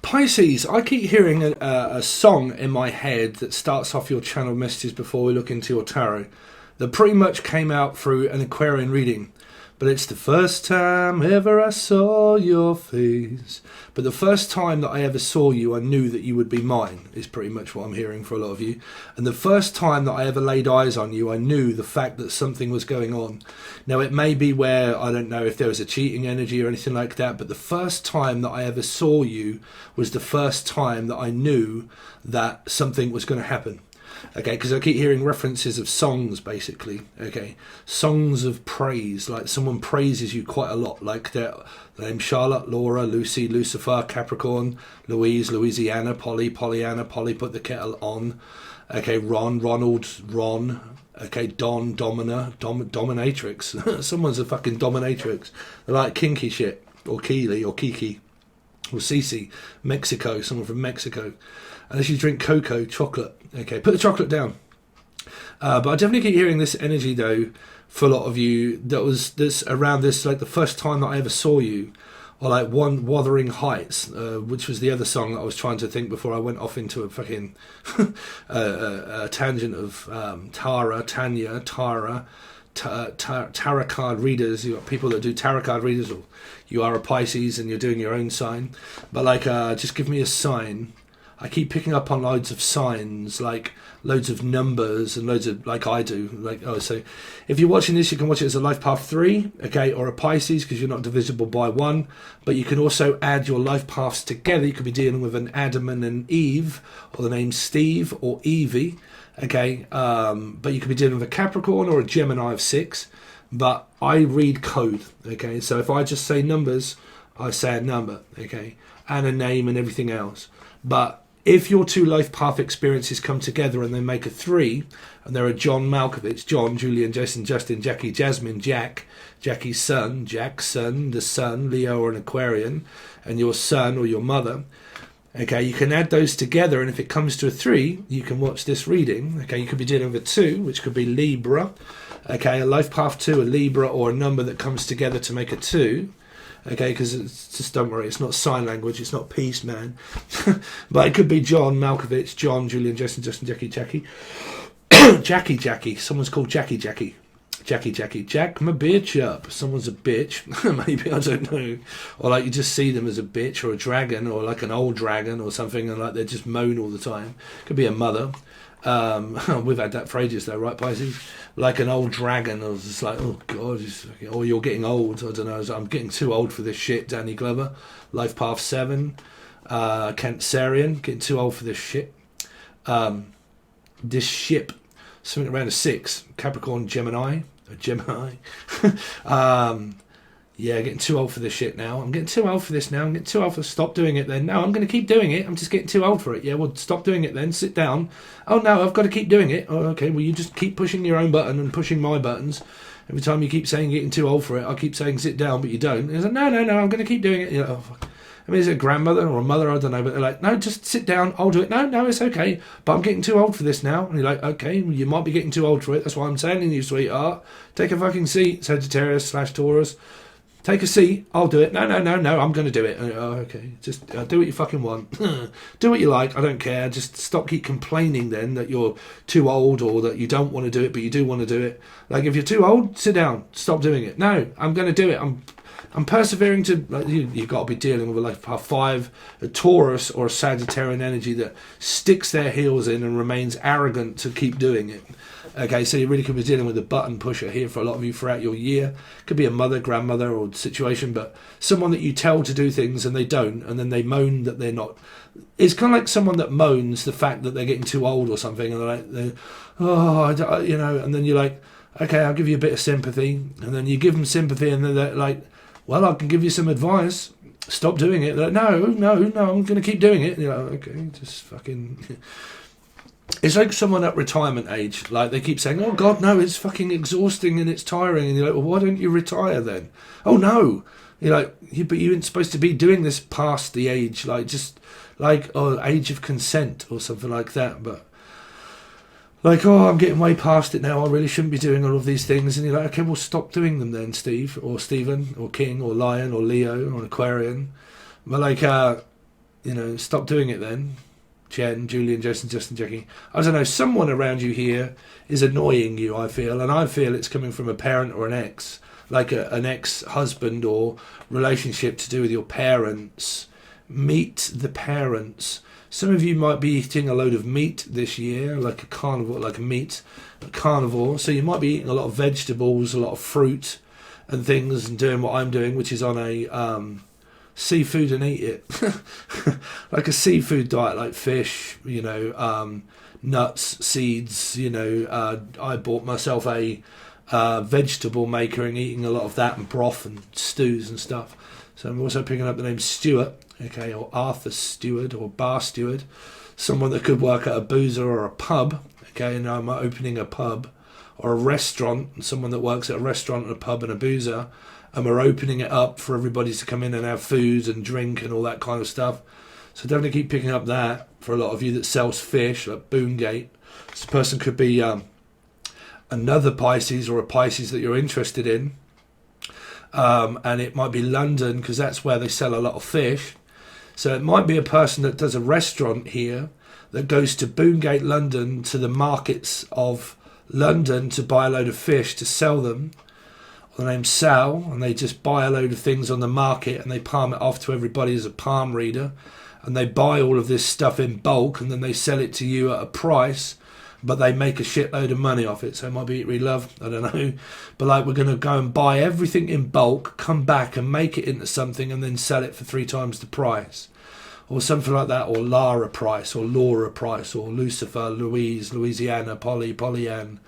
Pisces, I keep hearing a song in my head that starts off your channel messages before we look into your tarot that pretty much came out through an Aquarian reading. But it's the first time ever I saw your face. But the first time that I ever saw you, I knew that you would be mine, is pretty much what I'm hearing for a lot of you. And the first time that I ever laid eyes on you, I knew the fact that something was going on. Now, it may be where, I don't know if there was a cheating energy or anything like that, but the first time that I ever saw you was the first time that I knew that something was going to happen. Okay, because I keep hearing references of songs, basically. Okay, songs of praise, like someone praises you quite a lot, like their name: Charlotte, Laura, Lucy, Lucifer, Capricorn, Louise, Louisiana, Polly, Pollyanna, Polly put the kettle on. Okay, Ron, Ronald, Ron. Okay, Don, Domina, Dominatrix. Someone's a fucking dominatrix. They're like kinky shit, or Keely, or Kiki, or Cece, Mexico. Someone from Mexico. Unless you drink cocoa, chocolate. Okay, put the chocolate down. But I definitely keep hearing this energy, though, for a lot of you, that's around this, like the first time that I ever saw you, or like one Wuthering Heights, which was the other song that I was trying to think before I went off into a fucking a tangent of Tanya, tarot card readers. You've got people that do tarot card readers, or you are a Pisces and you're doing your own sign. But like, just give me a sign. I keep picking up on loads of signs, like loads of numbers and loads of, like I do. Like, oh, so if you're watching this, you can watch it as a life path 3, okay, or a Pisces, because you're not divisible by 1. But you can also add your life paths together. You could be dealing with an Adam and an Eve, or the name Steve or Evie, okay. But you could be dealing with a Capricorn or a Gemini of 6. But I read code, okay. So if I just say numbers, I say a number, okay, and a name and everything else. But if your two life path experiences come together and they make a 3, and there are John Malkovich, John, Julian, Jason, Justin, Jackie, Jasmine, Jack, Jackie's son, Jack's son, the sun, Leo or an Aquarian, and your son or your mother, okay, you can add those together, and if it comes to a 3, you can watch this reading. Okay, you could be dealing with a 2, which could be Libra, okay, a life path 2, a Libra, or a number that comes together to make a 2. Okay, because it's just, don't worry, it's not sign language, it's not peace, man. But it could be John Malkovich, John, Julian, Jason, Justin, Jackie, Jackie. Someone's called Jackie. Jack my bitch up. Someone's a bitch. Maybe, I don't know. Or like you just see them as a bitch or a dragon, or like an old dragon or something, and like they just moan all the time. Could be a mother. We've had that for ages though, right, Pisces? Like an old dragon, or just like, oh god, or you're getting old. I don't know. I'm getting too old for this shit. Danny Glover, life path 7, Cancerian, getting too old for this shit. This ship, something around a 6, Capricorn, Gemini. Yeah, getting too old for this shit now. I'm getting too old for this now. I'm getting too old for... Stop doing it then. No, I'm going to keep doing it. I'm just getting too old for it. Yeah, well, stop doing it then. Sit down. Oh, no, I've got to keep doing it. Oh, okay, well, you just keep pushing your own button and pushing my buttons. Every time you keep saying you're getting too old for it, I keep saying sit down, but you don't. And it's like, no, I'm going to keep doing it. You're like, oh, fuck. I mean, is it a grandmother or a mother? I don't know. But they're like, no, just sit down. I'll do it. No, it's okay. But I'm getting too old for this now. And you're like, okay, well, you might be getting too old for it. That's why I'm telling you, sweetheart. Take a fucking seat, Sagittarius/Taurus. Take a seat. I'll do it. No. I'm going to do it. Oh, okay. Just do what you fucking want. Do what you like. I don't care. Just keep complaining then that you're too old, or that you don't want to do it, but you do want to do it. Like, if you're too old, sit down. Stop doing it. No, I'm going to do it. I'm persevering to... Like, you've got to be dealing with a life path 5, a Taurus or a Sagittarian energy that sticks their heels in and remains arrogant to keep doing it. Okay, so you really could be dealing with a button pusher here for a lot of you throughout your year. Could be a mother, grandmother, or situation, but someone that you tell to do things and they don't, and then they moan that they're not. It's kind of like someone that moans the fact that they're getting too old or something, and and then you're like, okay, I'll give you a bit of sympathy, and then you give them sympathy, and then they're like, well, I can give you some advice. Stop doing it. They're like, no, I'm going to keep doing it. And you're like, okay, just fucking... It's like someone at retirement age, like they keep saying, oh God, no, it's fucking exhausting and it's tiring. And you're like, well, why don't you retire then? Oh no. You're like, but you weren't supposed to be doing this past the age, like just like, age of consent or something like that. But like, I'm getting way past it now. I really shouldn't be doing all of these things. And you're like, okay, well, stop doing them then, Steve or Stephen or King or Lion or Leo or Aquarian. But like, stop doing it then. Jen, Julian, Jason, Justin, Jackie. I don't know, someone around you here is annoying you, I feel, and I feel it's coming from a parent or an ex, like an ex-husband or relationship to do with your parents. Meet the parents. Some of you might be eating a load of meat this year, like a carnivore, a carnivore. So you might be eating a lot of vegetables, a lot of fruit and things, and doing what I'm doing, which is on a seafood and eat it. Like a seafood diet, like fish, nuts, seeds, I bought myself a vegetable maker and eating a lot of that and broth and stews and stuff. So I'm also picking up the name Stuart, okay, or Arthur Stewart or Bar Steward, someone that could work at a boozer or a pub, okay, and I'm opening a pub or a restaurant, someone that works at a restaurant and a pub and a boozer, and we're opening it up for everybody to come in and have food and drink and all that kind of stuff. So definitely keep picking up that for a lot of you that sells fish, like Boongate. This person could be another Pisces or a Pisces that you're interested in. And it might be London because that's where they sell a lot of fish. So it might be a person that does a restaurant here that goes to Boongate, London, to the markets of London to buy a load of fish to sell them. The name's Sal, and they just buy a load of things on the market and they palm it off to everybody as a palm reader, and they buy all of this stuff in bulk and then they sell it to you at a price, but they make a shitload of money off it. So it might be really love, I don't know, but like we're going to go and buy everything in bulk, come back and make it into something and then sell it for 3 times the price, or something like that, or Lara price, or Laura price, or Lucifer, Louise, Louisiana, Polly, Pollyann.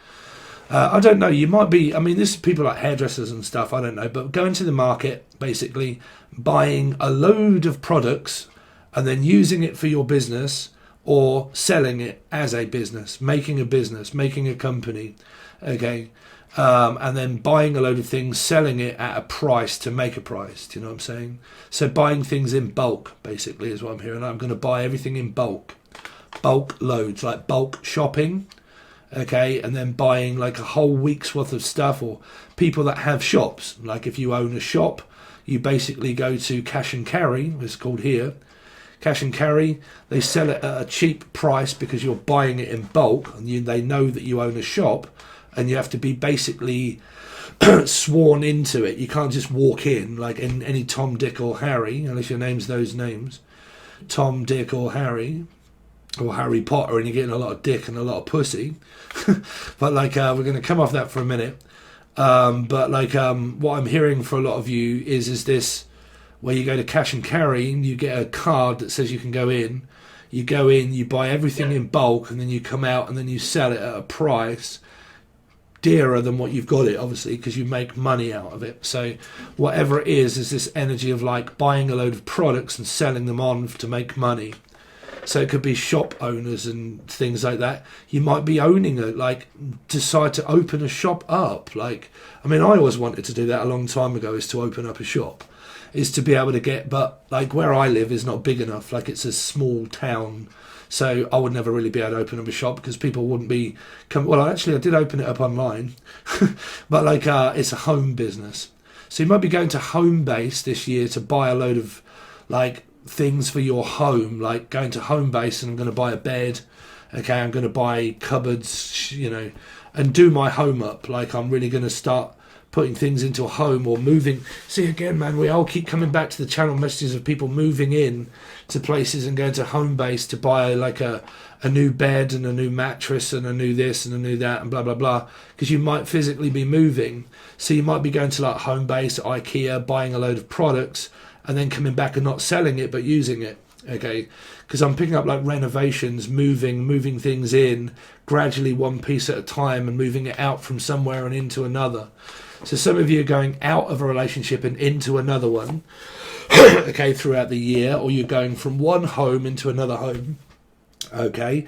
I don't know, you might be, this is people like hairdressers and stuff, I don't know, but going to the market, basically buying a load of products and then using it for your business or selling it as a business, making a company, okay, and then buying a load of things, selling it at a price to make a price, do you know what I'm saying? So buying things in bulk, basically, is what I'm hearing. I'm going to buy everything in bulk loads, like bulk shopping, okay, and then buying like a whole week's worth of stuff, or people that have shops, like if you own a shop, you basically go to cash and carry, it's called here, cash and carry, they sell it at a cheap price because you're buying it in bulk, and they know that you own a shop, and you have to be basically sworn into it. You can't just walk in like in any Tom, Dick or Harry, unless your name's those names, Tom, Dick or Harry, or Harry Potter, and you're getting a lot of dick and a lot of pussy. But like we're going to come off that for a minute, but like what I'm hearing for a lot of you is this, where you go to cash and carry and you get a card that says you can go in, you buy everything in bulk, and then you come out and then you sell it at a price dearer than what you've got it, obviously, because you make money out of it. So whatever it is this energy of like buying a load of products and selling them on to make money. So it could be shop owners and things like that. You might be owning it, like decide to open a shop up. Like, I always wanted to do that a long time ago, is to open up a shop, is to be able to get, but like where I live is not big enough. Like it's a small town, so I would never really be able to open up a shop because people wouldn't be well, actually I did open it up online, but like it's a home business. So you might be going to Homebase this year to buy a load of like things for your home, like going to Homebase and I'm going to buy a bed, okay, I'm going to buy cupboards, and do my home up. Like I'm really going to start putting things into a home or moving. See, again, man, we all keep coming back to the channel messages of people moving in to places and going to Homebase to buy like a new bed and a new mattress and a new this and a new that and blah blah blah, because you might physically be moving. So you might be going to like Homebase, IKEA, buying a load of products and then coming back and not selling it but using it, okay? Because I'm picking up like renovations, moving things in gradually, one piece at a time, and moving it out from somewhere and into another. So some of you are going out of a relationship and into another one, okay, throughout the year, or you're going from one home into another home, okay?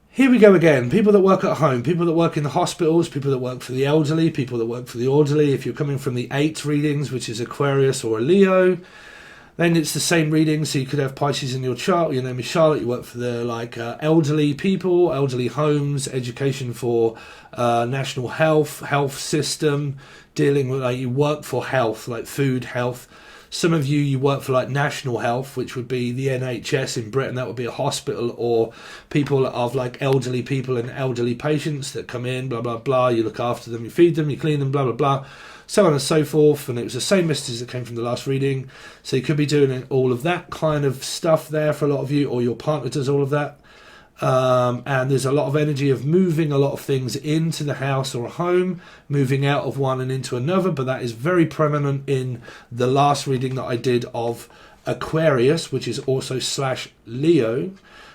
Here we go again. People that work at home, people that work in the hospitals, people that work for the elderly, people that work for the orderly. If you're coming from the 8 readings, which is Aquarius or a Leo, then it's the same reading. So you could have Pisces in your chart. Your name is Charlotte. You work for the elderly people, elderly homes, education for national health system, dealing with, like, you work for health, like food, health. Some of you work for like National Health, which would be the NHS in Britain. That would be a hospital, or people of like elderly people and elderly patients that come in, blah, blah, blah. You look after them, you feed them, you clean them, blah, blah, blah. So on and so forth. And it was the same message that came from the last reading. So you could be doing all of that kind of stuff there for a lot of you, or your partner does all of that. And there's a lot of energy of moving a lot of things into the house or a home, moving out of one and into another, but that is very prominent in the last reading that I did of Aquarius, which is also / Leo,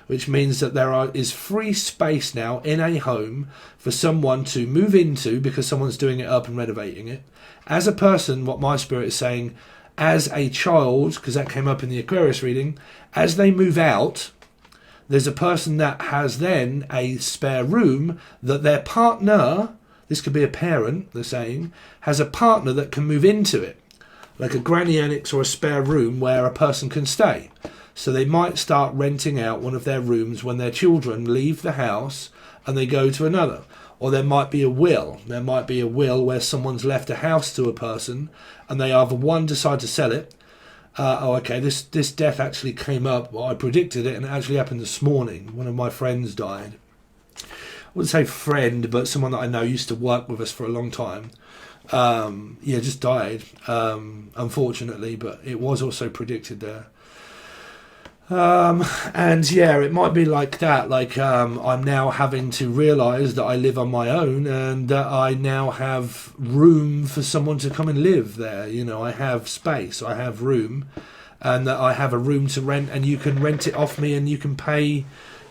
which means that is free space now in a home for someone to move into because someone's doing it up and renovating it. As a person, what my spirit is saying, as a child, because that came up in the Aquarius reading, as they move out, there's a person that has then a spare room that their partner, this could be a parent, they're saying, has a partner that can move into it, like a granny annex or a spare room where a person can stay. So they might start renting out one of their rooms when their children leave the house and they go to another. Or there might be a will. There might be a will where someone's left a house to a person and they either one decide to sell it. This death actually came up. Well, I predicted it, and it actually happened this morning. One of my friends died. I wouldn't say friend, but someone that I know used to work with us for a long time. Just died, unfortunately, but it was also predicted there. It might be like that. Like I'm now having to realise that I live on my own and that I now have room for someone to come and live there. You know, I have space, I have room, and that I have a room to rent, and you can rent it off me and you can pay,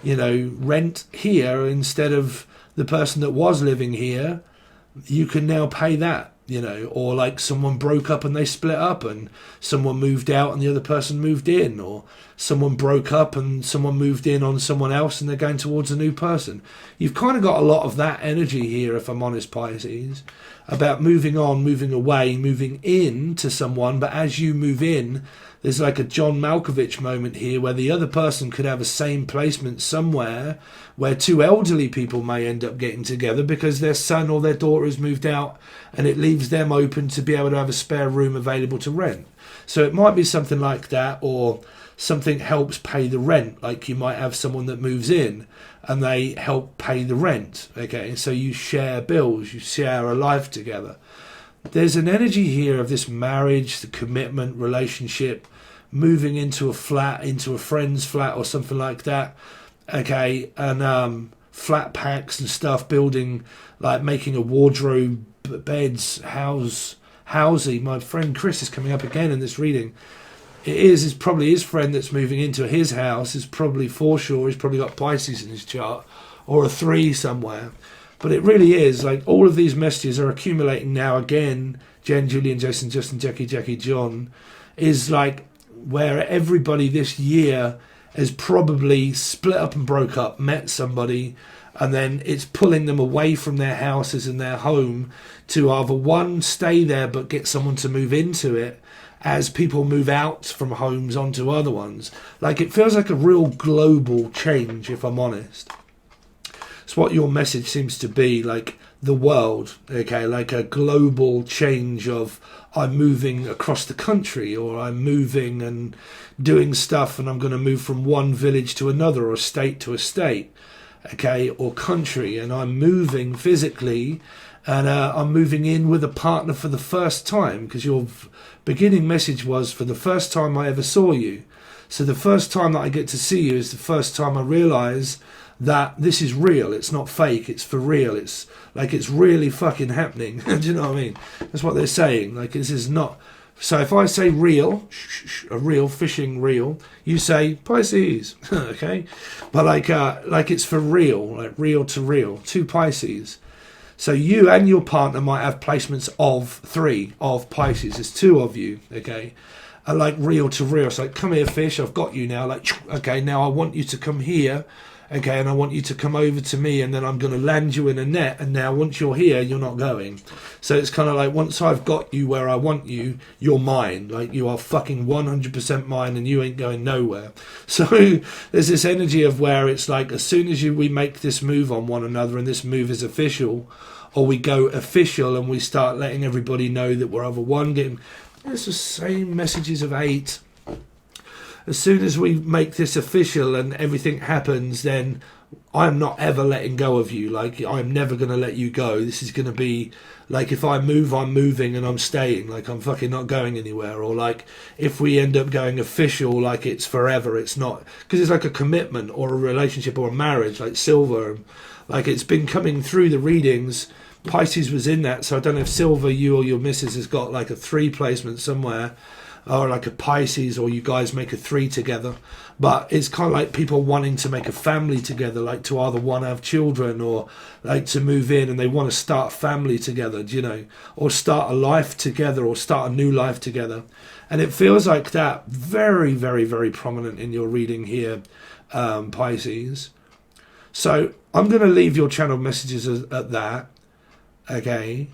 rent here instead of the person that was living here. You can now pay that. Or like someone broke up and they split up and someone moved out and the other person moved in, or someone broke up and someone moved in on someone else and they're going towards a new person. You've kind of got a lot of that energy here, if I'm honest, Pisces, about moving on, moving away, moving in to someone. But as you move in, there's like a John Malkovich moment here where the other person could have a same placement somewhere where two elderly people may end up getting together because their son or their daughter has moved out, and it leaves them open to be able to have a spare room available to rent. So it might be something like that, or something helps pay the rent. Like you might have someone that moves in and they help pay the rent. Okay, so you share bills, you share a life together. There's an energy here of this marriage, the commitment, relationship, moving into a flat, into a friend's flat or something like that. Okay, and flat packs and stuff, building, like making a wardrobe, beds, housing. My friend Chris is coming up again in this reading. It's probably his friend that's moving into his house. Is probably for sure. He's probably got Pisces in his chart, or a 3 somewhere. But it really is like all of these messages are accumulating now. Again, Jen, Julian, Jason, Justin, Jackie, John, is like where everybody this year has probably split up and broke up, met somebody, and then it's pulling them away from their houses and their home to either one, stay there but get someone to move into it as people move out from homes onto other ones. Like it feels like a real global change, if I'm honest. It's what your message seems to be, like the world, okay, like a global change of I'm moving across the country, or I'm moving and doing stuff, and I'm going to move from one village to another, or state to a state, okay, or country, and I'm moving physically, and I'm moving in with a partner for the first time, because your beginning message was for the first time I ever saw you. So the first time that I get to see you is the first time I realise that this is real. It's not fake. It's for real. It's like it's really fucking happening. Do you know what I mean? That's what they're saying. Like this is not. So if I say real, a real fishing reel, you say Pisces, okay? But like it's for real, like real to real, 2 Pisces. So you and your partner might have placements of 3 of Pisces. There's 2 of you, okay? And like real to real. It's like, come here, fish. I've got you now. Like, okay, now I want you to come here. Okay, and I want you to come over to me, and then I'm going to land you in a net, and now once you're here, you're not going. So it's kind of like, once I've got you where I want you, you're mine. Like, you are fucking 100% mine, and you ain't going nowhere. So there's this energy of where it's like, as soon as we make this move on one another, and this move is official, or we go official, and we start letting everybody know that we're either one, getting It's the same messages of 8. As soon as we make this official and everything happens, then I'm not ever letting go of you. Like, I'm never going to let you go. This is going to be like, if I move, I'm moving and I'm staying. Like, I'm fucking not going anywhere. Or like, if we end up going official, like it's forever. It's not, because it's like a commitment or a relationship or a marriage, like Silver. Like, it's been coming through the readings. Pisces was in that. So I don't know if Silver, you or your missus has got like a 3 placement somewhere, or like a Pisces, or you guys make a 3 together. But it's kind of like people wanting to make a family together, like to either want to have children or like to move in and they want to start a family together, you know, or start a life together or start a new life together. And it feels like that very, very, very prominent in your reading here, Pisces. So I'm going to leave your channel messages at that, okay?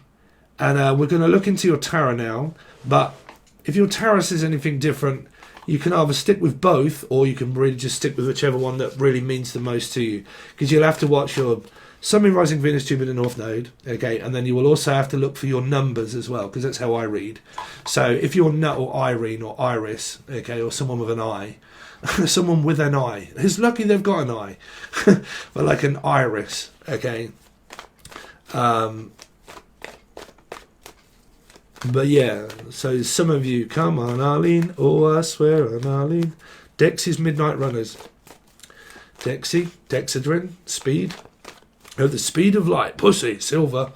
And we're going to look into your tarot now, but if your tarot says anything different, you can either stick with both, or you can really just stick with whichever one that really means the most to you. Because you'll have to watch your Sun, Moon, Rising, Venus, Jupiter, North Node, okay? And then you will also have to look for your numbers as well, because that's how I read. So if you're Nut or Irene or Iris, okay, or someone with an I, someone with an I, who's lucky they've got an I, but like an Iris, okay? But yeah, so some of you, come on Arlene, oh I swear on Arlene. Dexy's Midnight Runners. Dexy, Dexedrine, speed. Oh, the speed of light, pussy, Silver.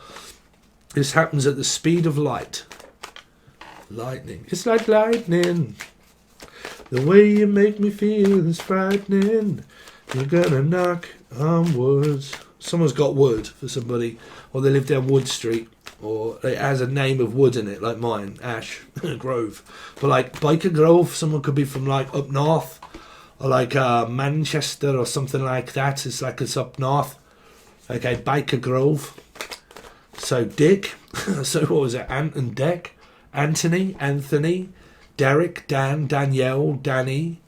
This happens at the speed of light. Lightning, it's like lightning. The way you make me feel is frightening. You're gonna knock on wood. Someone's got wood for somebody, or they live down Wood Street. Or it has a name of wood in it, like mine, Ash Grove. But like Baker Grove, someone could be from like up north, or like Manchester or something like that. It's like it's up north. Okay, Baker Grove. So Dick. So what was it? Ant and Deck. Anthony, Derek, Dan, Danielle, Danny,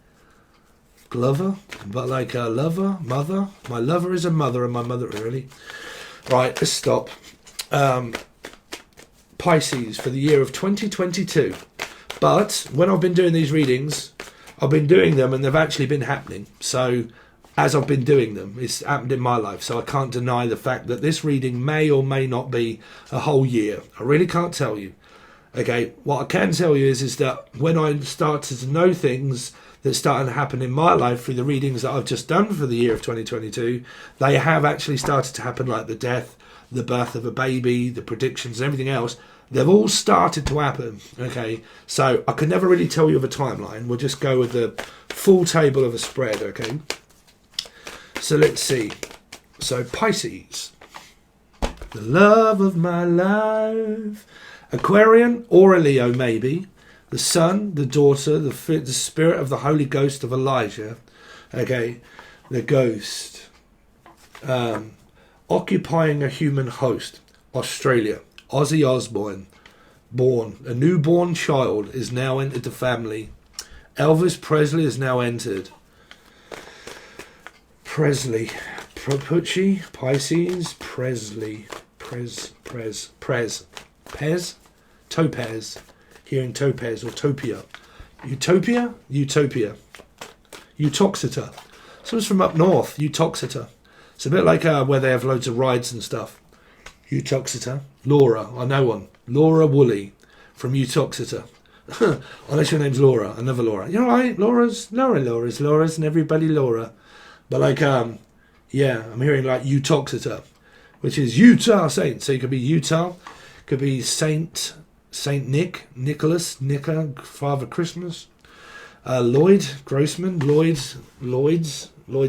Glover. But like a lover, mother. My lover is a mother, and my mother really. Right, let's stop. Pisces for the year of 2022. But when I've been doing these readings, I've been doing them and they've actually been happening. So as I've been doing them, it's happened in my life. So I can't deny the fact that this reading may or may not be a whole year. I really can't tell you. Okay, what I can tell you is that when I started to know things that started to happen in my life through the readings that I've just done for the year of 2022, they have actually started to happen, like the death, the birth of a baby, the predictions, and everything else. They've all started to happen, okay? So I can never really tell you of a timeline. We'll just go with the full table of a spread, okay? So let's see. So Pisces, the love of my life. Aquarian or a Leo maybe. The son, the daughter, the spirit of the Holy Ghost of Elijah, okay? The ghost. Occupying a human host. Australia. Ozzy Osbourne, born. A newborn child is now entered the family. Elvis Presley has now entered. Presley. Propucci, Pisces, Presley. Pez. Topaz. Hearing Topaz or Topia. Utopia? Utoxeter. Someone's from up north, Utoxeter. It's a bit like where they have loads of rides and stuff. Utoxeter. Laura, I know one. Laura Woolley from Utoxeter. Unless your name's Laura, another Laura. You're right, Laura's, and everybody Laura. But like, yeah, I'm hearing like Utoxeter, which is Utah Saint. So you could be Utah, could be Saint Nick, Nicholas, Nika, Father Christmas. Lloyd Grossman, Lloyd's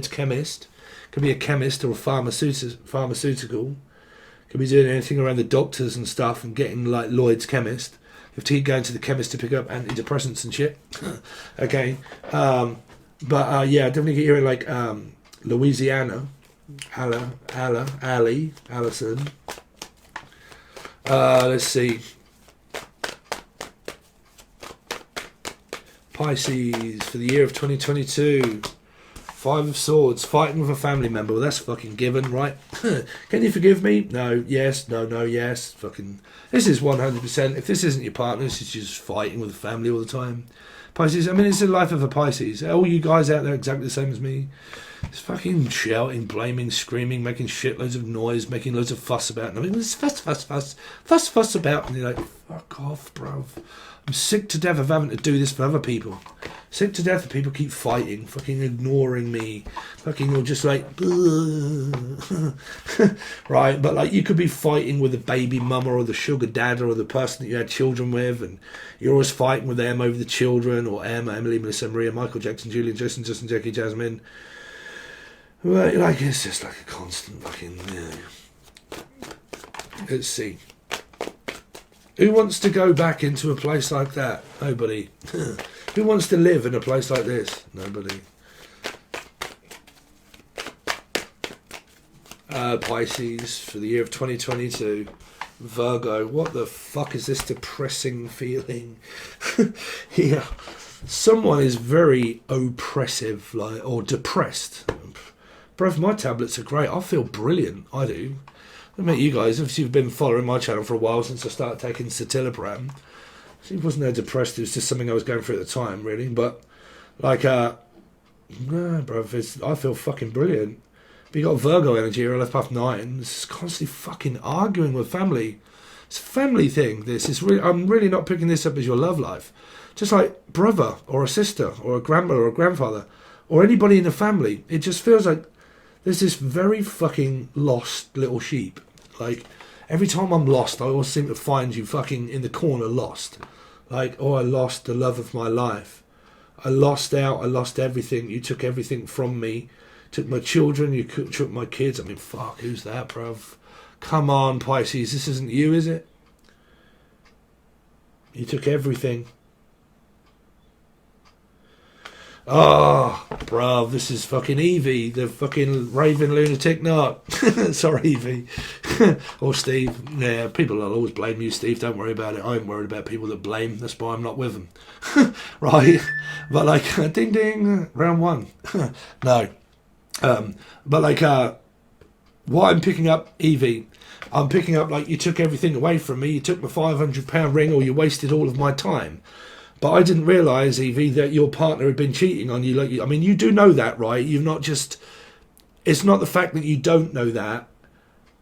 chemist. Could be a chemist or a pharmaceutical. Could be doing anything around the doctors and stuff and getting like Lloyd's chemist. You have to keep going to the chemist to pick up antidepressants and shit. Okay. But yeah, definitely get hearing like Louisiana, Allison. Let's see. Pisces for the year of 2022. Five of Swords, fighting with a family member. Well, that's fucking given, right? Can you forgive me? No, yes, no, no, yes. Fucking, this is 100%. If this isn't your partner, this is just fighting with the family all the time. Pisces, I mean, it's the life of a Pisces. All you guys out there exactly the same as me. It's fucking shouting, blaming, screaming, making shitloads of noise, making loads of fuss about nothing. It's fuss about. And you're like, fuck off, bruv. I'm sick to death of having to do this for other people. Sick to death of people keep fighting, fucking ignoring me, fucking, or just like, right? But like, you could be fighting with the baby mama or the sugar dad or the person that you had children with, and you're always fighting with them over the children, or Emma, Emily, Melissa, Maria, Michael, Jackson, Julian, Justin, Jackie, Jasmine. Well, like, it's just like a constant fucking. Let's see. Who wants to go back into a place like that? Nobody. Who wants to live in a place like this? Nobody. Pisces for the year of 2022. Virgo. What the fuck is this depressing feeling? Yeah. Someone is very oppressive, like, or depressed. Bruv, my tablets are great. I feel brilliant. I do. I met you guys, if you've been following my channel for a while since I started taking citalopram. It wasn't that depressed, it was just something I was going through at the time, really. But, like, no, bruv, I feel fucking brilliant. But you got Virgo energy here, I left path 9. It's constantly fucking arguing with family. It's a family thing, this. It's really, I'm really not picking this up as your love life. Just like brother, or a sister, or a grandmother, or a grandfather, or anybody in the family. It just feels like there's this very fucking lost little sheep. Like, every time I'm lost, I always seem to find you fucking in the corner lost. Like, oh, I lost the love of my life. I lost out, I lost everything. You took everything from me. Took my children, you took my kids. I mean, fuck, who's that, bruv? Come on, Pisces, this isn't you, is it? You took everything. Oh, bruv, this is fucking Evie, the fucking raving lunatic nut. Sorry, Evie. Or Steve. Yeah, people will always blame you, Steve. Don't worry about it. I ain't worried about people that blame. That's why I'm not with them. Right? But like, ding ding, round 1. No. But like, what I'm picking up, Evie, I'm picking up like, you took everything away from me. You took my £500 ring, or you wasted all of my time. But I didn't realise, Evie, that your partner had been cheating on you. Like, I mean, you do know that, right? You've not just... It's not the fact that you don't know that,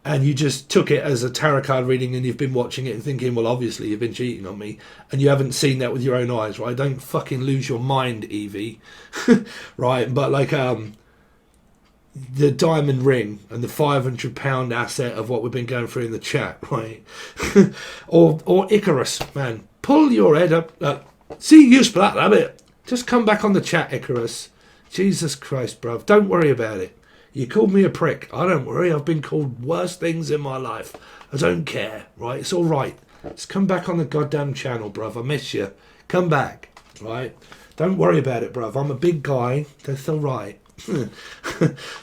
and you just took it as a tarot card reading, and you've been watching it and thinking, well, obviously you've been cheating on me, and you haven't seen that with your own eyes, right? Don't fucking lose your mind, Evie. Right? But, like, the diamond ring and the £500 asset of what we've been going through in the chat, right? or Icarus, man. Pull your head up... See, you splat that bit. Just come back on the chat, Icarus. Jesus Christ, bruv. Don't worry about it. You called me a prick. I don't worry. I've been called worse things in my life. I don't care, right? It's all right. Just come back on the goddamn channel, bruv. I miss you. Come back, right? Don't worry about it, bruv. I'm a big guy. That's all right.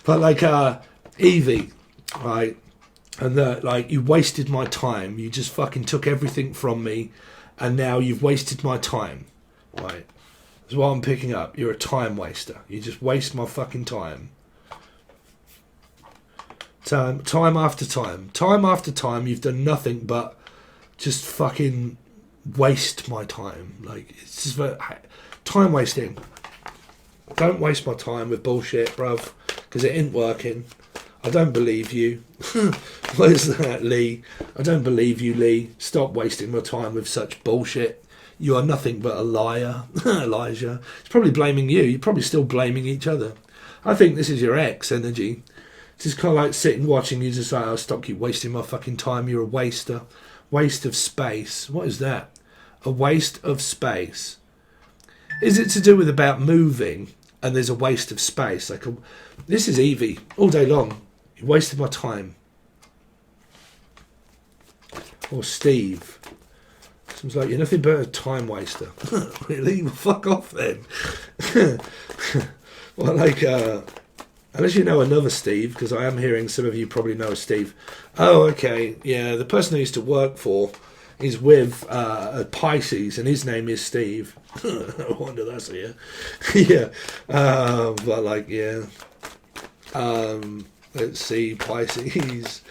But like, Evie, right? And like, you wasted my time. You just fucking took everything from me. And now you've wasted my time, right? That's what I'm picking up. You're a time waster. You just waste my fucking time. Time after time. Time after time, you've done nothing but just fucking waste my time. Like, it's just time wasting. Don't waste my time with bullshit, bruv, because it ain't working. I don't believe you. What is that, Lee? I don't believe you, Lee. Stop wasting my time with such bullshit. You are nothing but a liar. Elijah. He's probably blaming you. You're probably still blaming each other. I think this is your ex energy. It's just kind of like sitting watching you just like, oh, stop, keep wasting my fucking time. You're a waster. Waste of space. What is that? A waste of space. Is it to do with about moving and there's a waste of space? Like, this is Evie all day long. You wasted my time. Or Steve. Seems like you're nothing but a time waster. Really? Well, fuck off then. Well, like, unless you know another Steve, because I am hearing some of you probably know Steve. Oh, okay. Yeah, the person I used to work for is with a Pisces, and his name is Steve. No wonder that's here. Yeah. But like, yeah. Let's see, Pisces.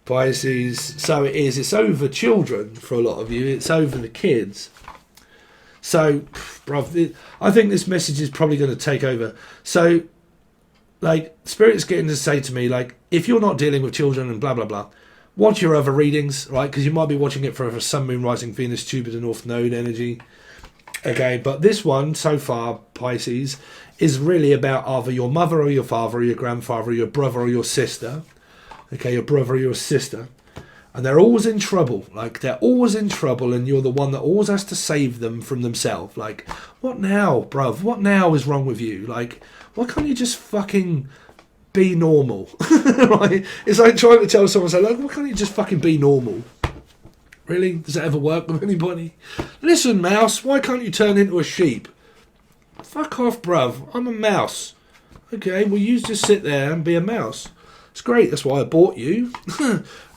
So it's over children for a lot of you. It's over the kids. So, bruv, I think this message is probably going to take over. So, like, Spirit's getting to say to me, like, if you're not dealing with children and blah, blah, blah, watch your other readings, right? Because you might be watching it for Sun, Moon, Rising, Venus, Jupiter, North Node energy. Okay, but this one, so far, Pisces, is really about either your mother or your father or your grandfather or your brother or your sister. Okay, your brother or your sister. And they're always in trouble. Like, they're always in trouble, and you're the one that always has to save them from themselves. Like, what now, bruv? What now is wrong with you? Like, why can't you just fucking be normal? Right? It's like trying to tell someone, say, like, why can't you just fucking be normal? Really? Does that ever work with anybody? Listen, mouse, why can't you turn into a sheep? Fuck off, bruv. I'm a mouse. Okay, well, you just sit there and be a mouse. It's great. That's why I bought you.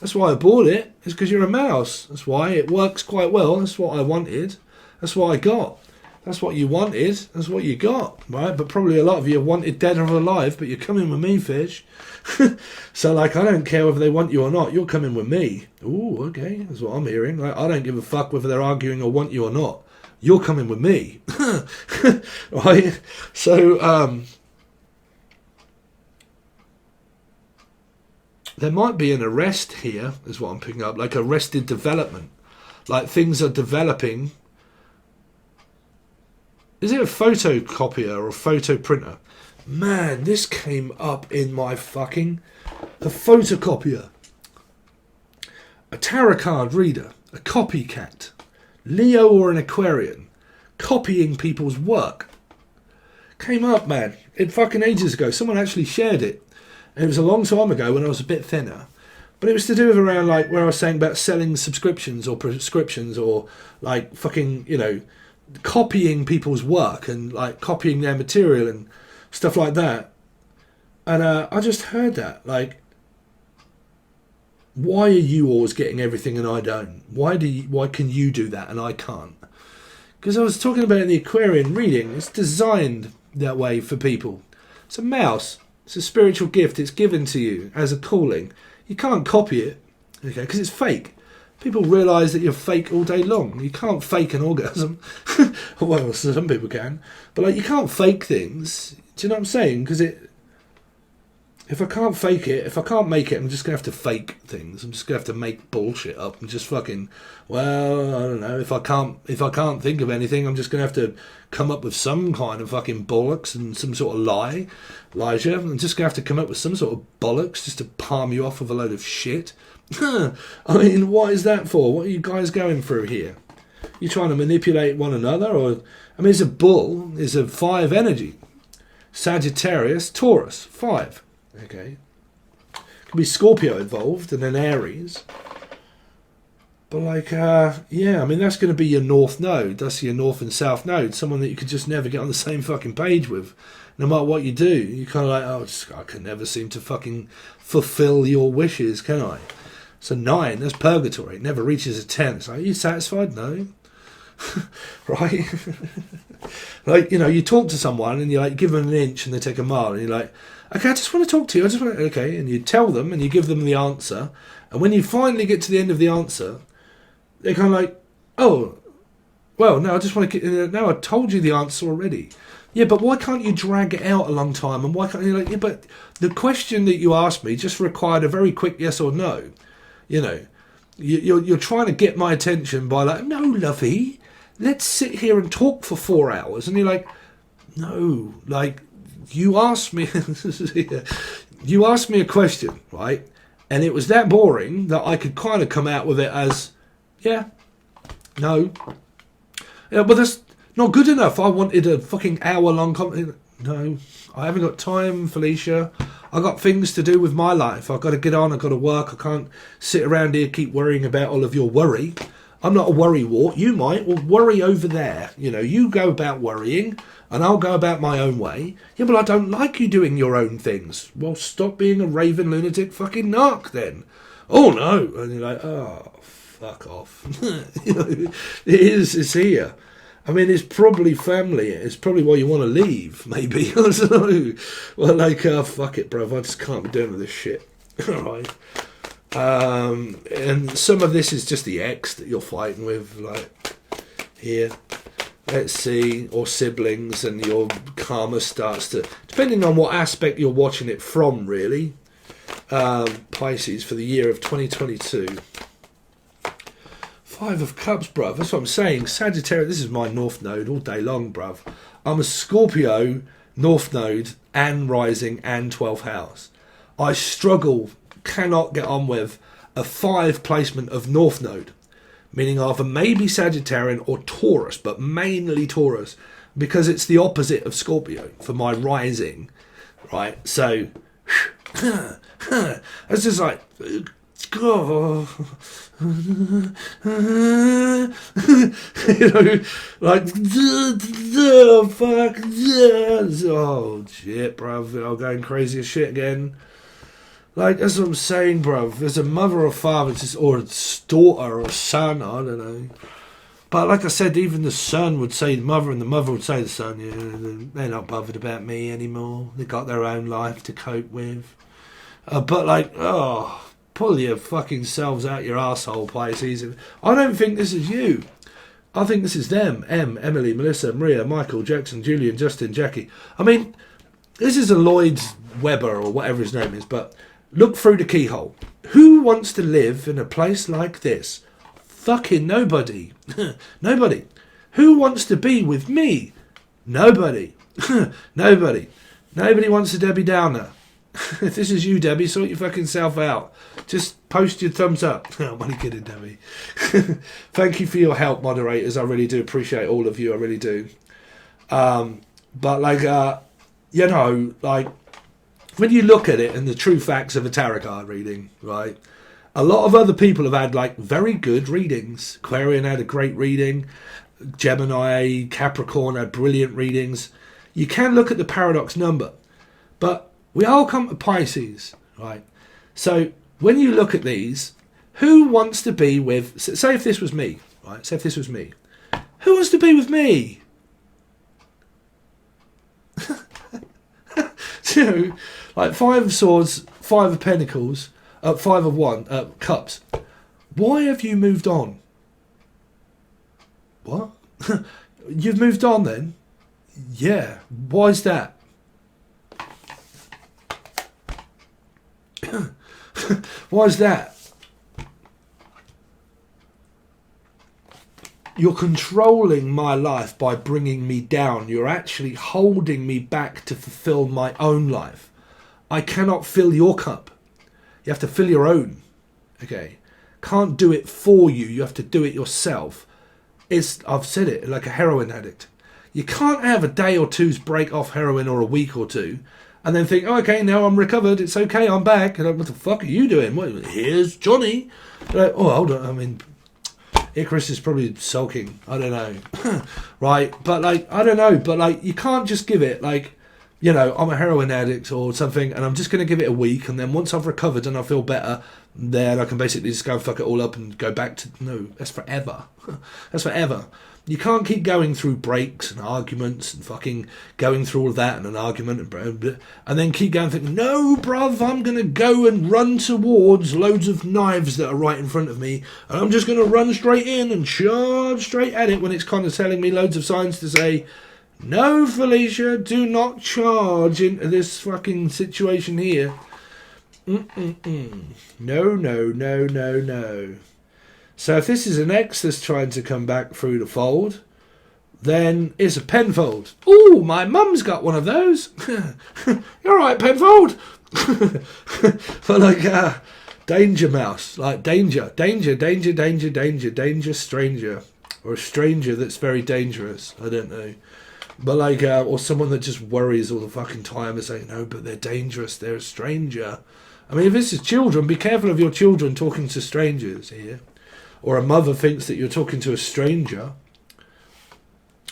That's why I bought it. It's because you're a mouse. That's why it works quite well. That's what I wanted. That's what I got. That's what you wanted. That's what you got, right? But probably a lot of you wanted dead or alive, but you're coming with me, fish. So, like, I don't care whether they want you or not. You're coming with me. Ooh, okay. That's what I'm hearing. Like, I don't give a fuck whether they're arguing or want you or not. You're coming with me. Right? So, there might be an arrest here, is what I'm picking up, like arrested development. Like things are developing. Is it a photocopier or a photo printer? Man, this came up in my fucking... A photocopier. A tarot card reader. A copycat. Leo or an Aquarian. Copying people's work. Came up, man. It fucking ages ago. Someone actually shared it. And it was a long time ago when I was a bit thinner. But it was to do with around, like, where I was saying about selling subscriptions or prescriptions or, like, fucking, you know, copying people's work and, like, copying their material and stuff like that. And I just heard that. Like, why are you always getting everything and I don't? Why can you do that and I can't? Because I was talking about in the Aquarian reading. It's designed that way for people. It's a mouse. It's a spiritual gift. It's given to you as a calling. You can't copy it, okay, because it's fake. People realise that you're fake all day long. You can't fake an orgasm. Well, some people can. But, like, you can't fake things. Do you know what I'm saying? Because if I can't fake it, if I can't make it, I'm just going to have to fake things. I'm just going to have to make bullshit up and just fucking, well, I don't know. If I can't think of anything, I'm just going to have to come up with some kind of fucking bollocks and some sort of lie. Elijah, I'm just going to have to come up with some sort of bollocks just to palm you off with a load of shit. I mean, what is that for? What are you guys going through here? You trying to manipulate one another? Or, I mean, it's a bull. It's a 5 energy. Sagittarius, Taurus, 5. Okay. Could be Scorpio involved and then Aries. But, like, yeah, I mean, that's going to be your north node. That's your north and south node. Someone that you could just never get on the same fucking page with. No matter what you do. You're kind of like, oh, I can never seem to fucking fulfill your wishes, can I? So 9, that's purgatory. It never reaches a 10. It's like, are you satisfied? No. Right? Like, you know, you talk to someone and you like give them an inch and they take a mile and you're like, okay, I just want to talk to you. Okay. And you tell them and you give them the answer. And when you finally get to the end of the answer, they're kind of like, oh, well, no, I just want to, no, I told you the answer already. Yeah, but why can't you drag it out a long time? And why can't you, like, yeah, but the question that you asked me just required a very quick yes or no. You know, you're trying to get my attention by like, no, lovey, let's sit here and talk for 4 hours. And you're like, no, like, you asked me, you asked me a question, right? And it was that boring that I could kind of come out with it as, yeah, no. Yeah, but that's not good enough. I wanted a fucking hour-long No, I haven't got time, Felicia. I've got things to do with my life. I've got to get on. I've got to work. I can't sit around here keep worrying about all of your worry. I'm not a worrywart. You might. Well, worry over there. You know, you go about worrying and I'll go about my own way. Yeah, but I don't like you doing your own things. Well, stop being a raving lunatic fucking narc then. Oh, no. And you're like, oh, fuck off. You know, it's here. I mean, it's probably family. It's probably why you want to leave, maybe. I don't know. Well, like, fuck it, bruv. I just can't be doing with this shit. All right. And some of this is just the ex that you're fighting with, like, here. Let's see. Or siblings, and your karma starts to... Depending on what aspect you're watching it from, really. Pisces for the year of 2022. Five of Cups, bruv. That's what I'm saying. Sagittarius, this is my North Node all day long, bruv. I'm a Scorpio, North Node, and Rising, and 12th House. I struggle, cannot get on with a 5 placement of North Node. Meaning either maybe Sagittarian or Taurus, but mainly Taurus. Because it's the opposite of Scorpio for my Rising. Right? So, it's just like... you know, like, fuck, oh shit, bruv, I'm going crazy as shit again. Like, that's what I'm saying, bruv. There's a mother or father, or a daughter or son, I don't know. But like I said, even the son would say the mother, and the mother would say the son, yeah, they're not bothered about me anymore. They got their own life to cope with. But like, oh... Pull your fucking selves out your arsehole, Pisces. I don't think this is you. I think this is them. Emily, Melissa, Maria, Michael, Jackson, Julian, Justin, Jackie. I mean, this is a Lloyd Webber or whatever his name is, but look through the keyhole. Who wants to live in a place like this? Fucking nobody. Nobody. Who wants to be with me? Nobody. Nobody. Nobody wants a Debbie Downer. If this is you, Debbie, sort your fucking self out. Just post your thumbs up. I'm only kidding, Debbie. Thank you for your help, moderators. I really do appreciate all of you. I really do. But like, you know, like when you look at it and the true facts of a tarot card reading, right? A lot of other people have had like very good readings. Aquarian had a great reading. Gemini, Capricorn had brilliant readings. You can look at the paradox number, but we all come to Pisces, right? So when you look at these, who wants to be with... Say if this was me, right? Say if this was me. Who wants to be with me? So, like 5 of Swords, 5 of Pentacles, 5 of Cups. Why have you moved on? What? You've moved on then? Yeah. Why is that? Why is that? You're controlling my life by bringing me down. You're actually holding me back to fulfill my own life. I cannot fill your cup. You have to fill your own. Okay? Can't do it for you. You have to do it yourself. I've said it, like a heroin addict. You can't have a day or two's break off heroin or a week or two and then think, oh, okay, now I'm recovered. It's okay, I'm back. And like, what the fuck are you doing? Well, here's Johnny. Like, oh, hold on. I mean, Icarus is probably sulking. I don't know. Right? But, like, I don't know. But, like, you can't just give it, like, you know, I'm a heroin addict or something, and I'm just going to give it a week, and then once I've recovered and I feel better, then I can basically just go and fuck it all up and go back to... No, that's forever. That's forever. You can't keep going through breaks and arguments and fucking going through all of that and an argument and blah, blah, and then keep going thinking, no, bruv, I'm going to go and run towards loads of knives that are right in front of me, and I'm just going to run straight in and charge straight at it when it's kind of telling me loads of signs to say, no, Felicia, do not charge into this fucking situation here. No, no, no, no, no. So if this is an X that's trying to come back through the fold, then it's a Penfold. Ooh, my mum's got one of those. You're all right, Penfold. But like Danger Mouse, like danger, danger, danger, danger, danger, danger, stranger. Or a stranger that's very dangerous. I don't know. But like, or someone that just worries all the fucking time and saying, no, but they're dangerous, they're a stranger. I mean, if this is children, be careful of your children talking to strangers here. Or a mother thinks that you're talking to a stranger.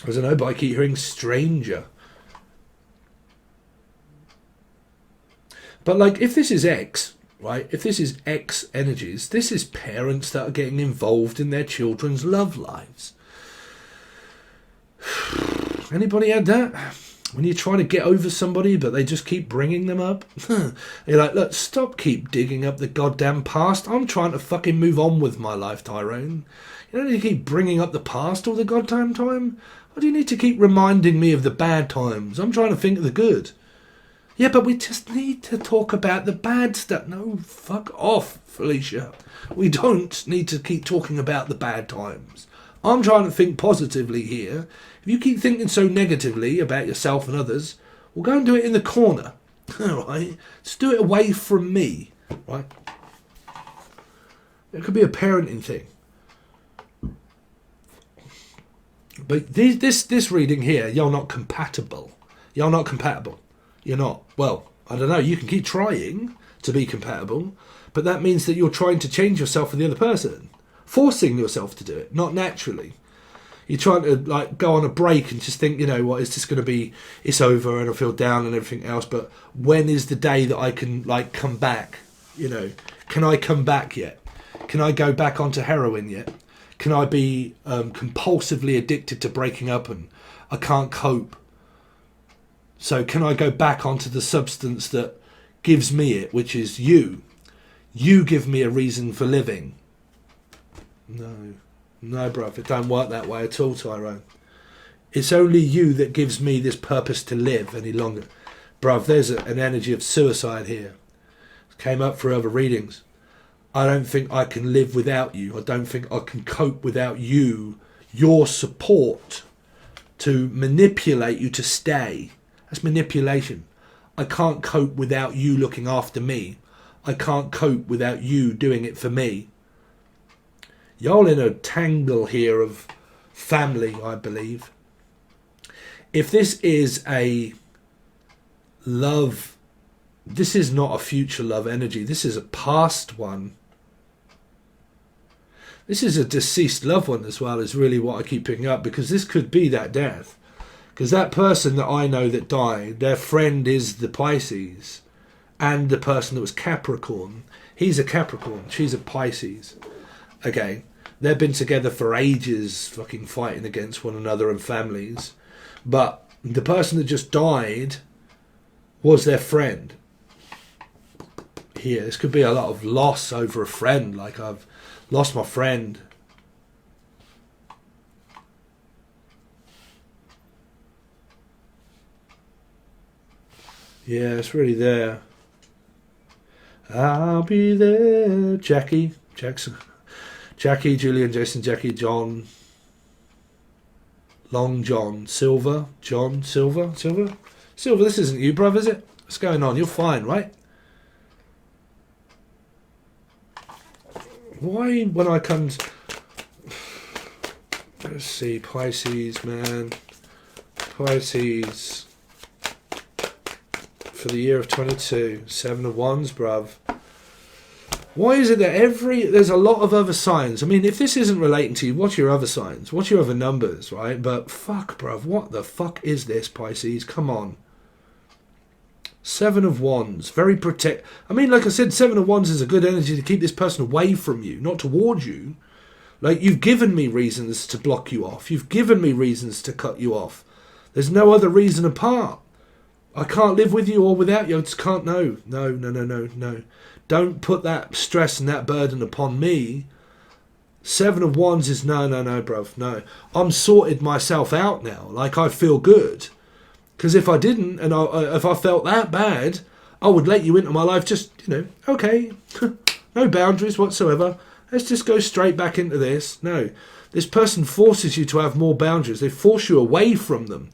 I don't know, but I keep hearing stranger. But like, if this is X, right? If this is X energies, this is parents that are getting involved in their children's love lives. Anybody had that? When you're trying to get over somebody, but they just keep bringing them up? You're like, look, stop keep digging up the goddamn past. I'm trying to fucking move on with my life, Tyrone. You don't need to keep bringing up the past all the goddamn time. Why do you need to keep reminding me of the bad times? I'm trying to think of the good. Yeah, but we just need to talk about the bad stuff. No, fuck off, Felicia. We don't need to keep talking about the bad times. I'm trying to think positively here. If you keep thinking so negatively about yourself and others, we'll go and do it in the corner. All right? Just do it away from me. Right? It could be a parenting thing. But this reading here, you're not compatible. You're not compatible. You're not. Well, I don't know. You can keep trying to be compatible, but that means that you're trying to change yourself for the other person. Forcing yourself to do it, not naturally. You're trying to like go on a break and just think, you know what, it's just going to be, it's over and I feel down and everything else. But when is the day that I can like come back? You know, can I come back yet? Can I go back onto heroin yet? Can I be compulsively addicted to breaking up and I can't cope? So can I go back onto the substance that gives me it, which is you? You give me a reason for living. No, bruv, it don't work that way at all, Tyrone. It's only you that gives me this purpose to live any longer. Bruv, there's an energy of suicide here. It came up for other readings. I don't think I can live without you. I don't think I can cope without you. Your support to manipulate you to stay. That's manipulation. I can't cope without you looking after me. I can't cope without you doing it for me. You're in a tangle here of family, I believe. If this is a love, this is not a future love energy. This is a past one. This is a deceased loved one as well, is really what I keep picking up, because this could be that death. Because that person that I know that died, their friend is the Pisces, and the person that was Capricorn, he's a Capricorn, she's a Pisces. Okay, they've been together for ages, fucking fighting against one another and families. But the person that just died was their friend. Here, this could be a lot of loss over a friend, like I've lost my friend. Yeah, it's really there. I'll be there. Jackson. Jackie, Julian, Jason, Jackie, John, Long John, Silver, Silver, this isn't you, bruv, is it? What's going on? You're fine, right? Why, when I come to... Let's see, Pisces, man. Pisces. For the year of 22. 7 of Wands, bruv. Why is it that there's a lot of other signs? I mean, if this isn't relating to you, what's your other signs? What's your other numbers, right? But fuck, bruv, what the fuck is this, Pisces? Come on. 7 of Wands, very protect. I mean, like I said, 7 of Wands is a good energy to keep this person away from you, not towards you. Like, you've given me reasons to block you off. You've given me reasons to cut you off. There's no other reason apart. I can't live with you or without you. I just can't. No. Don't put that stress and that burden upon me. 7 of Wands is no, bruv, no. I'm sorted myself out now. Like, I feel good. Because if I didn't, and if I felt that bad, I would let you into my life just, okay. No boundaries whatsoever. Let's just go straight back into this. No. This person forces you to have more boundaries. They force you away from them.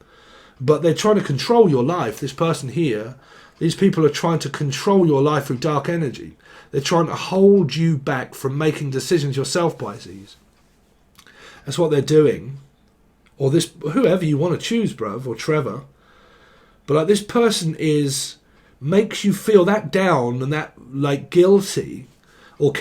But they're trying to control your life. This person here, these people are trying to control your life through dark energy. They're trying to hold you back from making decisions yourself, Pisces. That's what they're doing. Or this, whoever you want to choose, bruv, or Trevor. But like, this person makes you feel that down and that like guilty, or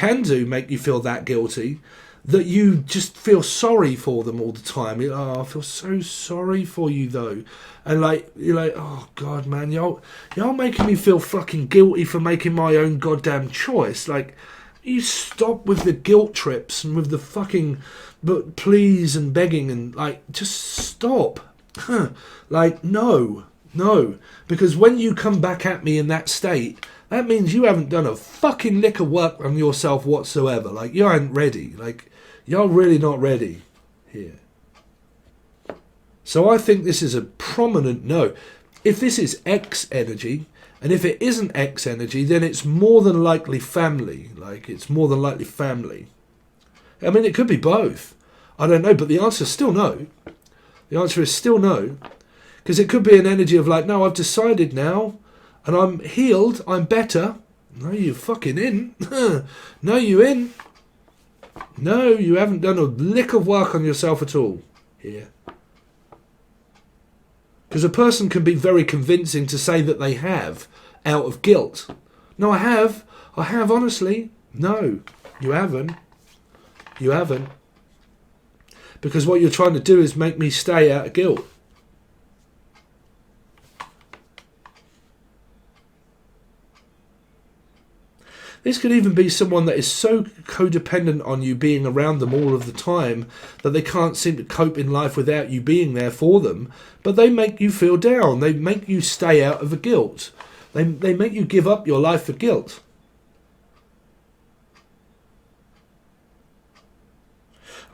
make you feel that guilty, that you just feel sorry for them all the time. I feel so sorry for you though. And like, you're like, oh God, man, y'all making me feel fucking guilty for making my own goddamn choice. Like, You stop with the guilt trips and with the fucking but please and begging and like, just stop. Like, no. Because when you come back at me in that state, that means you haven't done a fucking lick of work on yourself whatsoever. Like, you aren't ready. Like, you're really not ready here. So I think this is a prominent no. If this is X energy, and if it isn't X energy, then it's more than likely family. Like, it's more than likely family. I mean, it could be both. I don't know, but the answer is still no. The answer is still no. Because it could be an energy of like, no, I've decided now, and I'm healed, I'm better. No, you fucking in. No, you in. No, you haven't done a lick of work on yourself at all here. Because a person can be very convincing to say that they have, out of guilt. No, I have honestly. No, you haven't. You haven't. Because what you're trying to do is make me stay out of guilt. This could even be someone that is so codependent on you being around them all of the time that they can't seem to cope in life without you being there for them, but they make you feel down. They make you stay out of the guilt. They make you give up your life for guilt.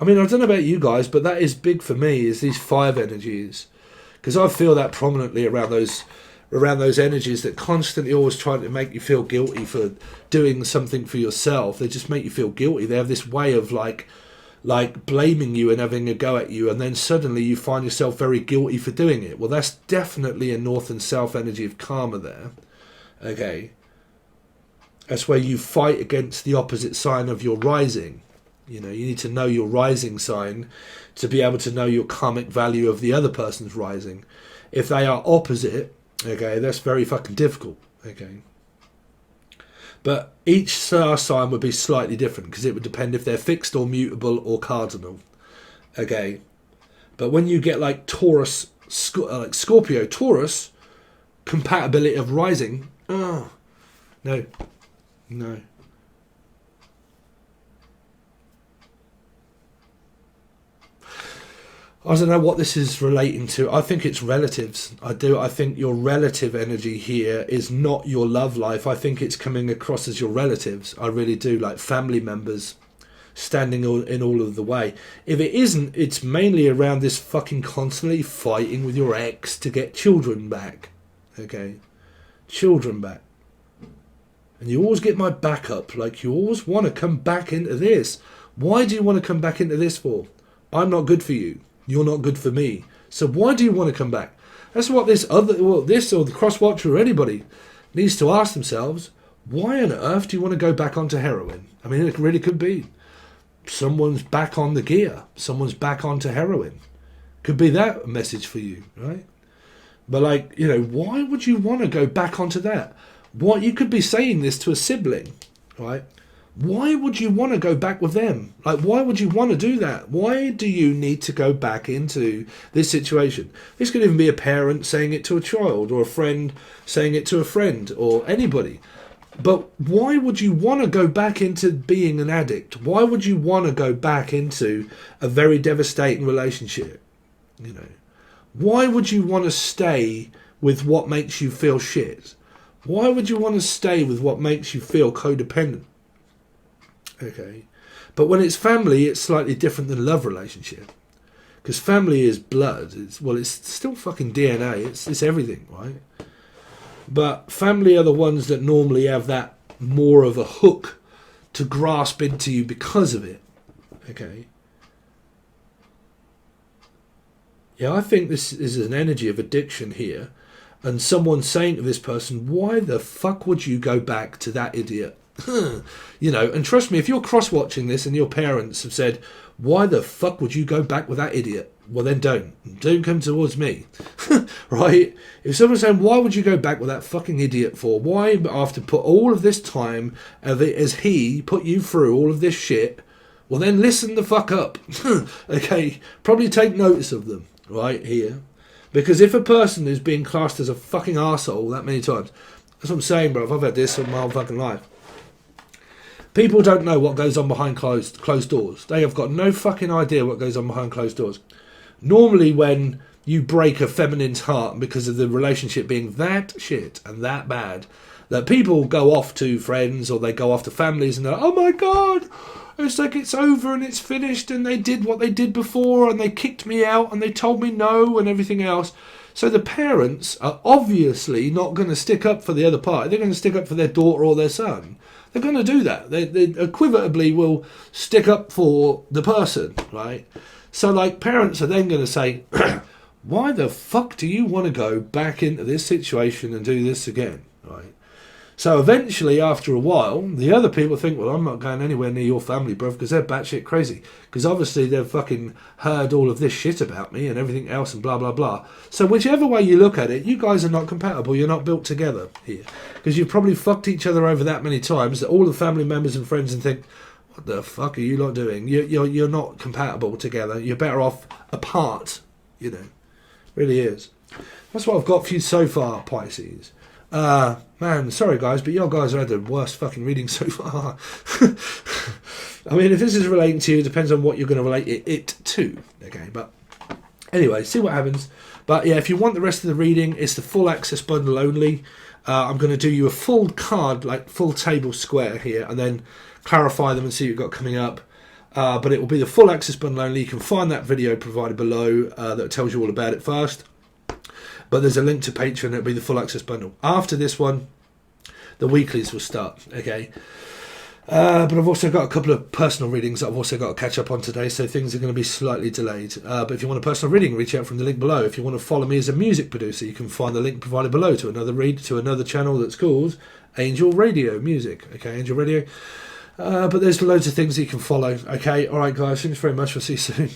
I mean, I don't know about you guys, but that is big for me, is these 5 energies. Because I feel that prominently around those energies that constantly always try to make you feel guilty for doing something for yourself. They just make you feel guilty. They have this way of like blaming you and having a go at you, and then suddenly you find yourself very guilty for doing it. Well, that's definitely a north and south energy of karma there. Okay. That's where you fight against the opposite sign of your rising. You know, you need to know your rising sign to be able to know your karmic value of the other person's rising. If they are opposite, okay, that's very fucking difficult. Okay. But each star sign would be slightly different because it would depend if they're fixed or mutable or cardinal. Okay. But when you get like Taurus, like Scorpio, Taurus, compatibility of rising, no. I don't know what this is relating to. I think it's relatives. I do. I think your relative energy here is not your love life. I think it's coming across as your relatives. I really do. Like family members standing in all of the way. If it isn't, it's mainly around this fucking constantly fighting with your ex to get children back. Okay? Children back. And you always get my back up. Like, you always want to come back into this. Why do you want to come back into this for? I'm not good for you. You're not good for me. So why do you want to come back? That's what this or the cross-watcher or anybody needs to ask themselves. Why on earth do you want to go back onto heroin? I mean, it really could be someone's back on the gear. Someone's back onto heroin. Could be that a message for you, right? But like, you know, why would you want to go back onto that? What, you could be saying this to a sibling, right? Why would you want to go back with them? Like, why would you want to do that? Why do you need to go back into this situation? This could even be a parent saying it to a child, or a friend saying it to a friend, or anybody. But why would you want to go back into being an addict? Why would you want to go back into a very devastating relationship? You know, why would you want to stay with what makes you feel shit? Why would you want to stay with what makes you feel codependent? Okay, but when it's family, it's slightly different than love relationship, because family is blood. It's still fucking DNA. It's everything, right? But family are the ones that normally have that more of a hook to grasp into you because of it. Okay. Yeah, I think this is an energy of addiction here, and someone saying to this person, "Why the fuck would you go back to that idiot?" You know, and trust me, if you're cross-watching this and your parents have said, "Why the fuck would you go back with that idiot?" Well, then don't come towards me. Right? If someone's saying, "Why would you go back with that fucking idiot for? Why, after put all of this time as he put you through all of this shit?" Well, then listen the fuck up. Okay, probably take notice of them right here, because if a person is being classed as a fucking arsehole that many times, that's what I'm saying, bro. I've had this all my whole fucking life. People don't know what goes on behind closed doors. They have got no fucking idea what goes on behind closed doors. Normally when you break a feminine's heart because of the relationship being that shit and that bad, that people go off to friends or they go off to families and they're like, oh my God, it's like it's over and it's finished and they did what they did before and they kicked me out and they told me no and everything else. So the parents are obviously not going to stick up for the other party. They're going to stick up for their daughter or their son. They're going to do that. They equivalently will stick up for the person, right? So like parents are then going to say, why the fuck do you want to go back into this situation and do this again, right? So eventually, after a while, the other people think, well, I'm not going anywhere near your family, bruv, because they're batshit crazy. Because obviously they've fucking heard all of this shit about me and everything else and blah, blah, blah. So whichever way you look at it, you guys are not compatible. You're not built together here. Because you've probably fucked each other over that many times that all the family members and friends and think, what the fuck are you lot doing? You're not compatible together. You're better off apart, you know. Really is. That's what I've got for you so far, Pisces. Man, sorry guys, but your guys have had the worst fucking reading so far. I mean, if this is relating to you, it depends on what you're going to relate it to. Okay, but anyway, see what happens. But yeah, if you want the rest of the reading, it's the full access bundle only. I'm going to do you a full card, like full table square here, and then clarify them and see what you've got coming up. But it will be the full access bundle only. You can find that video provided below that tells you all about it first. But there's a link to Patron. It'll be the full access bundle. After this one, the weeklies will start. Okay. But I've also got a couple of personal readings that I've also got to catch up on today, so things are going to be slightly delayed. But if you want a personal reading, reach out from the link below. If you want to follow me as a music producer, you can find the link provided below to another channel that's called Angel Radio Music. Okay, Angel Radio. But there's loads of things that you can follow. Okay, all right, guys. Thanks very much. We'll see you soon.